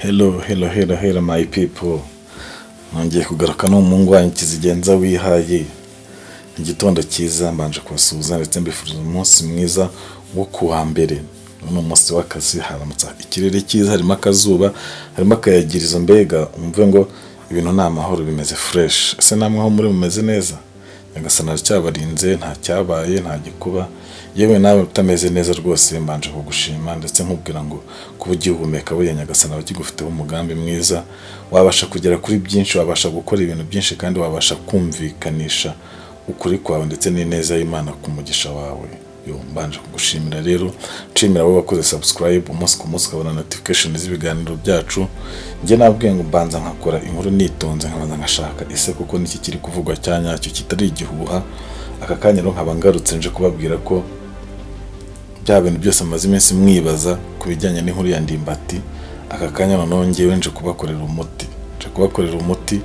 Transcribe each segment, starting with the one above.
Hello my people. Nongeye kugaruka n'umuhungu wanyu Kizigenza wihaye. Igitondo cyiza mbanje kubasuhuza ndetse mbifuriza umunsi mwiza wo kuwa mbere. Uno munsi w'akazi haramutse ikirere cyiza, harimo akazuba, harimo akayagirizo, mbega umve ngo ibintu nta mahoro, bimeze fresh. Ese namwe ho muri mumeze neza? Nyagasana cyabarinze, nta cyabaye, nta gikuba. Yewe nawe utameze neza rwose mbanje kugushima ndetse nkubwira ngo kuba ugihumeka we Nyagasana bakigufiteho umugambi mwiza, wabasha kugera kuri byinshi, wabasha gukora ibintu byinshi kandi wabasha kumvikanisha ukuri kwawe ndetse n'ineza y'Imana ku mugisha wawe. Mbanje kugushimira rero, nshimira abo bakoze subscribe umunsi ku munsi ukabona notification z'ibiganiro byacu. Nge nabwiye ngo mbanza nkakora inkuru nitonze, nkabanza ngashaka ese kuko niki kiri kuvugwa cyanyacyo kitari igihuha. Aka kanya rero nkaba ngarutse nje kubabwira ko bya bintu byose amaze iminsi mwibaza ku bijyanye n'inkuru ya Ndimbati, aka kanya noneho ngewe nje kubakorera umuti.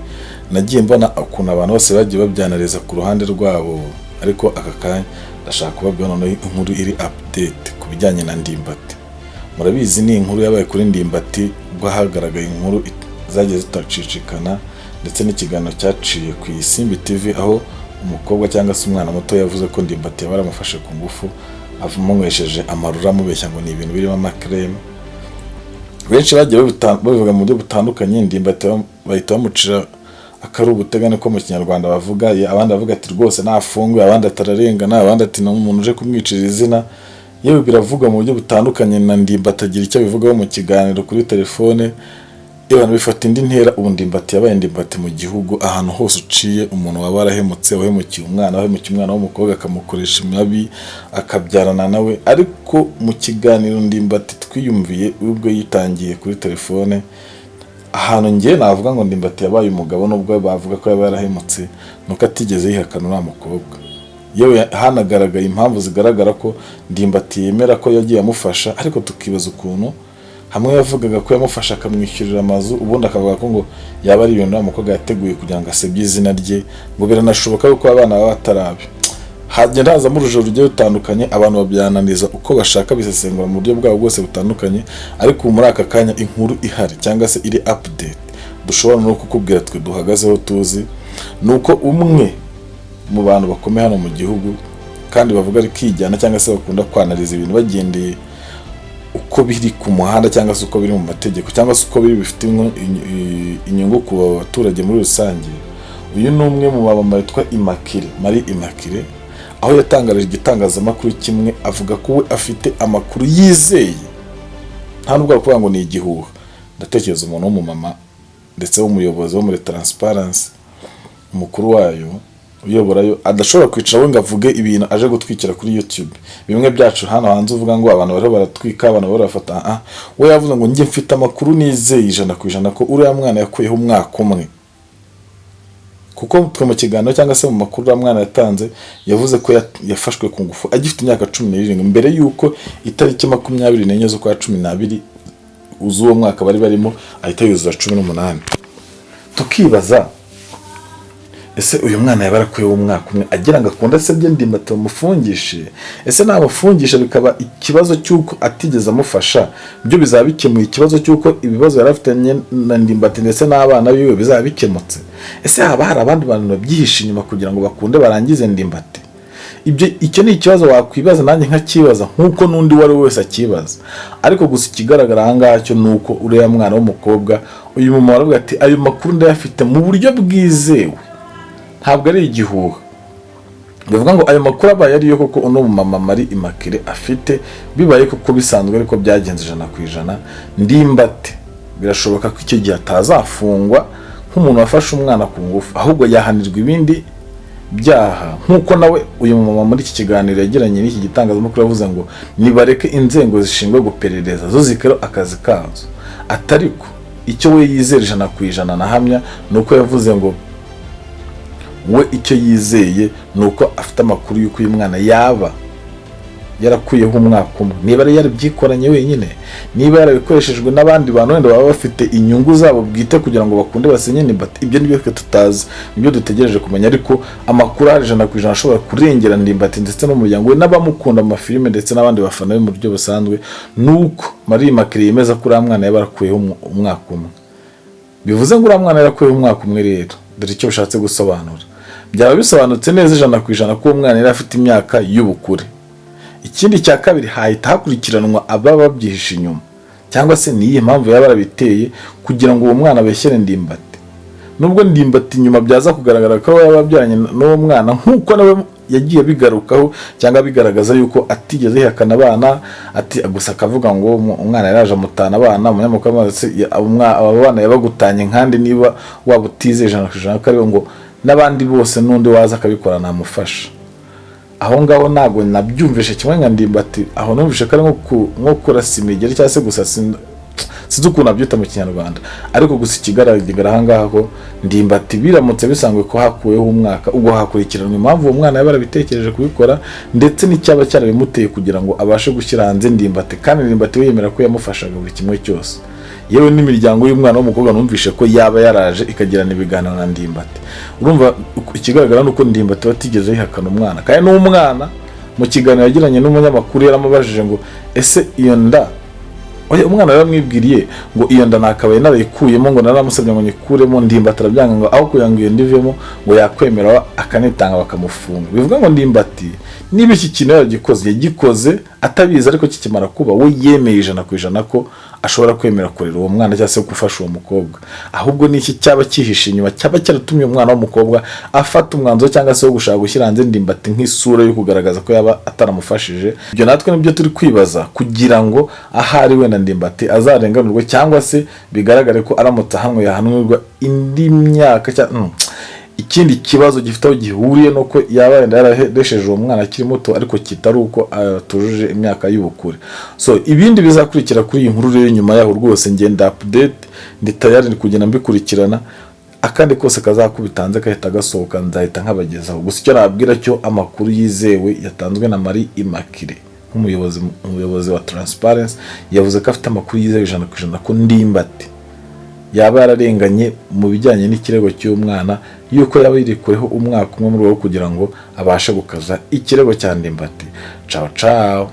Nagiye mbona ukuntu abantu bose bagiye babyanariza ku ruhande rwabo, ariko aka kanya ndashaka kubabwira noneho inkuru iri update ku bijyanye na Ndimbati. Murabizi ni inkuru yabaye kuri Ndimbati ubwo hagaragaye inkuru zagiye zitacicikana ndetse n'ikiganiro cyaciye ku Isimbi TV, aho umukobwa cyangwa se umwana muto yavuze ko Ndimbati baramufashe ku ngufu amunywesheje amarura amubeshya ngo ni ibintu birimo amakreme. Benshi bagiye babivuga mu buryo butandukanye. Ndimbati bahita bamucira akarubu ubutegane ko mu Kinyarwanda bavuga, abandi bavuga ati rwose nafungwe, abandi atararengana, abandi ati n'umuntu uje kumwicira izina. Yewe biravuga mu buryo butandukanye, na Ndimbati agira icyo bivugaho mu kiganiro kuri telefone. Abantu bifata indi ntera. Ubu Ndimbati yabaye Ndimbati mu gihugu, ahantu hose uciye umuntu waba warahemutse, wahemukiye umwana w'umukobwa akamukoresha imibi, akabyarana nawe. Ariko mu kiganiro Ndimbati twiyumviye ubwo yitangiye kuri telefone, ahantu ngiye navuga ngo Ndimbati yabaye umugabo, nubwo bavuga ko yaba yarahemutse, nuko atigeze yihakana uriya mukobwa. Yewe hanagaragaye impamvu zigaragara ko Ndimbati yemera ko yagiye amufasha, ariko tukibaza ukuntu hamwe yavugaga ko yamufasha akamwishyurira amazu, ubundi akavuga ko ngo yaba ari ibintu umukobwa yateguye kugira ngo asebye izina rye, ngo biranashoboka ko abana baba batarabe. Hagenda hazamo urujijo rugiye rutandukanye, abantu babyananiza uko bashaka, bisesengura mu buryo bwabo bwose butandukanye. Ariko muri aka kanya inkuru ihari cyangwa se iri update dushobora no kukubwira twe duhagazeho tuzi, nuko umwe mu bantu bakomeye hano mu gihugu kandi bavuga ari kijyana cyangwa se bakunda kwanariza ibintu bagendeye uko biri ku muhanda cyangwa se uko biri mu mategeko cyangwa se uko biri bifite inyungu ku baturage muri rusange. Uyu ni umwe mu bamama yitwa Immaculee, aho yatangarije igitangazamakuru kimwe, avuga ko we afite amakuru yizeye, nta nubwo kuvuga ngo ni igihuha. Ndatekereza umuntu w'umumama ndetse w'umuyobozi wo muri Transparency, umukuru wayo uyoborayo, adashobora kwicara we ngo avuge ibintu aje gutwikira kuri YouTube. Bimwe byacu hano hanze uvuga ngo abantu bari baratwika, abantu bari bafata we yavuze ngo njye mfite amakuru nizeye 100% ko uriya mwana yakuyeho umwaka umwe. Kuko twe mu kiganiro cyangwa se mu makuru uriya mwana yatanze yavuze ko yafashwe ku ngufu agifite imyaka 17 mbere yuko itariki 24 z'ukwa 12 uwo mwaka bari barimo ahita yuzuza 18. Tukibaza ese uyu mwana yabarakuyeho umwaka umwe agira ngo akunda se bye Ndimbati bamufungishe? Ese nabafungisha bikaba ikibazo cy'uko atigeze amufasha, byo bizaba bikemuye ikibazo cy'uko ibibazo yarafitanye na Ndimbati ndetse n'abana biwe bizaba bikemutse? Ese haba hari abandi bantu babyihisha inyuma kugira ngo bakunde barangize Ndimbati? Icyo ni ikibazo wakwibaza, nanjye nkakibaza nkuko n'undi wari wese akibaza. Ariko gusa ikigaragara aha ngaha cyo nuko uriya mwana w'umukobwa, uyu mama aravuga ati ayo makuru ndayafite mu buryo bwizewe, ntabwo ari igihuha. Bivuga ngo ayo makuru abaye ariyo koko uno mama Immaculee afite, bibaye koko bisanzwe ariko byagenze 100%. Ndimbati birashoboka ko icyo gihe atazafungwa nk'umuntu wafashe umwana ku ngufu, ahubwo yahanirwa ibindi byaha. Nkuko nawe uyu mama muri iki kiganiro yagiranye n'iki gitangazamakuru yavuze ngo nibareke inzego zishinzwe guperereza zo zikora akazi kazo. Atariko icyo we yizera 100% nahamya nuko yavuze ngo we icyo yizeye nuko afite amakuru y'uko uyu mwana yaba yarakuyeho umwaka umwe, niba yari yarabyikoranye wenyine, niba yarabikoreshejwe n'abandi bantu wenda baba bafite inyungu zabo bwite kugira ngo bakunde basenye Ndimbati, ibyo nibyo tutazi, nibyo dutegereje kumenya. Ariko amakuru ari 100% ashobora kurengera Ndimbati ndetse n'umuryango we n'abamukunda mu mafilime ndetse n'abandi bafana be mu buryo busanzwe, nuko Marie Immaculée yemeza ko uriya mwana yabarakuyeho umwaka umwe. Bivuze ngo uriya mwana yarakuyeho umwaka umwe rero, dore icyo bishatse gusobanura. Byaba bisobanutse neza 100% ko uwo mwana yari afite imyaka y'ubukure. Ikindi cya kabiri, hahita hakurikiranwa ababa babyihisha inyuma, cyangwa se niye mpamvu yaba yarabiteye kugira ngo uwo mwana abeshyere Ndimbati. Nubwo Ndimbati nyuma byaza kugaragara ko yababyaranye n'uwo mwana, nkuko nawe yagiye bigarukaho cyangwa bigaragaza yuko atigeze yihakana abana, ati gusa akavuga ngo umwana yaraje amutana abana, umunyamakuru amaze aba bana yabagutanye nkandi niba wabutize 100% ko ari ngo n'abandi bose n'undi waza akabikora namufasha. Aho ngaho ntago nabyumvishe kimwe nka Ndimbati, aho numvishe ko ari nko kurasa imigeri cyangwa se gusa sinzi ukuntu nabyita mu Kinyarwanda, ariko gusa ikigaragara aha ngaho Ndimbati biramutse bisangwe ko hakuweho umwaka, ubwo hakurikiranwa impamvu uwo mwana yaba yarabitekereje kubikora ndetse n'icyaba cyarabimuteye kugira ngo abashe gushyira hanze Ndimbati, kandi Ndimbati we yemera ko yamufashaga buri kimwe cyose. Yewe n'imiryango y'umwana w'umukobwa numvishe ko yaba yaraje ikagirana ibiganiro na Ndimbati. Urumva ikigaragara nuko Ndimbati batigeze yihakana umwana, kandi n'umwana mu kiganiro yagiranye n'umunyamakuru yaramubajije ngo ese iyo nda, oya umwana yaramwibwiriye ngo iyo nda nakabaye narayikuyemo, ngo naramusabye ngo nyikuremo, Ndimbati arabyanga ngo aho kugira ngo iyo ndivemo ngo yakwemera akanitanga bakamufunga. Bivuga ngo Ndimbati niba iki kintu yagikoze atabizi, ariko kikimara kuba we yemeye 100% ko ashobora kwemera kurera uwo mwana cyangwa se gufasha uwo mukobwa. Ahubwo niki cyaba kihishe inyuma, cyaba cyaratumye umwana w'umukobwa afata umwanzo cyangwa se wo gushaka gushyira hanze Ndimbati nk'isura yo kugaragaza ko yaba ataramufashije. Ibyo natwe nibyo turi kwibaza, kugira ngo ahari wenda Ndimbati azarenganurwe cyangwa se bigaragare ko aramutse ahanwe yahanurwa indi myaka cyangwa ikindi kibazo gifite aho gihuriye nuko yaba yenda yaradesheje uwo mwana akiri muto, ariko kitari uko atujuje imyaka y'ubukure. So ibindi bizakurikira kuri iyi nkuru rero nyuma yaho rwose ngenda update, ndi tayari kugenda mbikurikirana, akandi kose kazakubitanze kahita gasohoka nzahita nkabagezaho. Gusa icyo nababwira cyo amakuru yizewe yatanzwe na Marie Immaculée nk'umuyobozi wa Transparency, yavuze ko afite amakuru yizewe 100% ko Ndimbati yaba yararenganye mu bijyanye n'ikirego cy'umwana, yuko yaba yirikureho umwaka umwe mu rwego kugira ngo abashe gukaza ikirego cya Ndimbati. Ciao ciao.